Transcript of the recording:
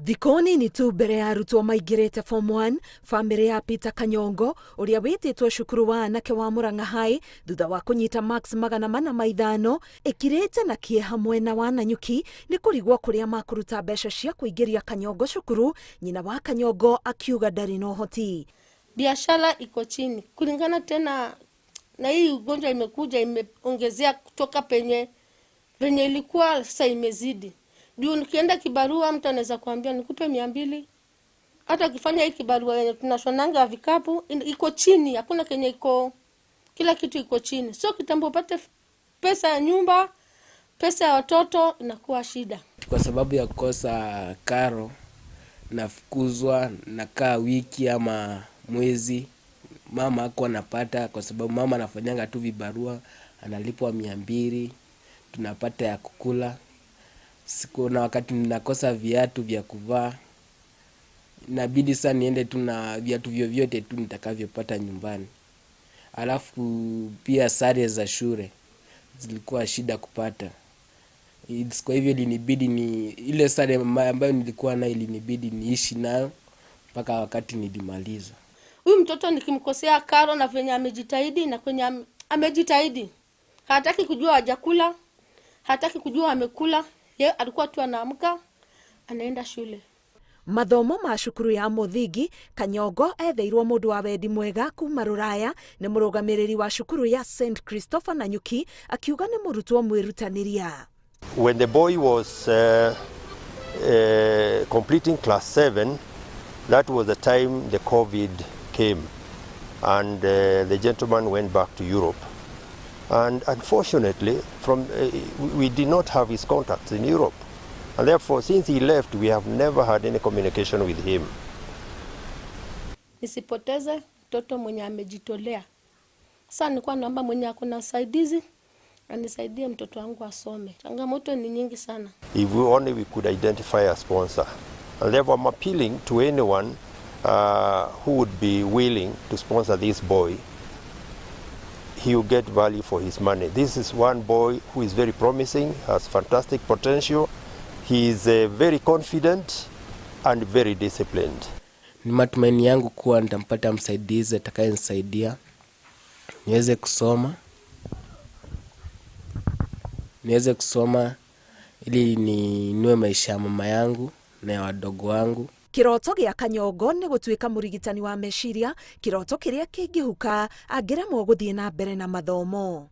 Thikũ nini tu mbere ya arutwo maingĩrĩte form 1, famĩlĩ ya Peter Kanyongo, ũrĩa wĩtĩtwo cukuru wa anake wa Murang'a High thutha wa kũnyita marks 450, ĩkirĩte na kĩeha mwena wa Nanyuki nĩ kũrigwo kũrĩa makũruta mbeca cia kũingĩria Kanyongo cukuru. Nyina wa Kanyongo akiuga ndarĩ na ũhoti. Biashara iko chini kulingana tena na hii ugonjwa imekuja imeongezea kutoka penye ilikuwa sasa imezidi. Juu nikienda kibarua mtu anaweza kuambia nikupe 200. Hata ukifanya hii kibarua yenye tunashonanga vikapu iko chini, hakuna kenye iko, kila kitu iko chini. So kitambo upate pesa ya nyumba, pesa ya watoto inakuwa shida. Kwa sababu ya kukosa karo, nafukuzwa, nakaa wiki ama mwezi. Mama hakuwa anapata kwa sababu mama anafanyanga tu vibarua, analipwa 200, tunapata ya kukula. Siku na wakati ninakosa viatu vya kuvaa, inabidi sana niende tu na viatu vyovyote tu nitakavyopata nyumbani. Alafu pia sare za shule zilikuwa shida kupata. Kwa hivyo ilinibidi ile sare ambayo nilikuwa nayo ilinibidi niishi nayo mpaka wakati nilimaliza. Huyu mtoto nikimkosea karo na venye amejitahidi na kwenye amejitahidi, hataki kujua hajakula, hataki kujua amekula. Yeye alikuwa tu anaamka anaenda shule. Mathomo ma cukuru ya mũthingi, Kanyongo etheirwo mũndũ wa wendi mwega kuma Rũraya nĩ mũrũgamĩrĩri wa cukuru ya St. Christopher Nanyuki, akiuga nĩ mũrutwo mwĩrutanĩria. When the boy was completing class 7, that was the time the COVID came and the gentleman went back to Europe. And unfortunately, we did not have his contacts in Europe. And therefore, since he left, we have never had any communication with him. Nisipoteze mtoto mwenye amejitolea. Sasa nilikuwa naomba mwenye akona usaidizi anisaidie mtoto wangu asome. Changamoto ni nyingi sana. If only we could identify a sponsor. And therefore, I'm appealing to anyone who would be willing to sponsor this boy. He will get value for his money. This is one boy who is very promising, has fantastic potential. He is very confident and very disciplined. Ni matumaini yangu kuwa nitampata msaidizi atakayenisaidia niweze kusoma ili niinue maisha ya mama yangu na ya wadogo wangu. Kiroto gĩa Kanyongo nĩ gũtuĩka mũrigitani wa meciria, kiroto kĩrĩa kĩngĩhuka angĩremwo gũthiĩ na mbere na mathomo.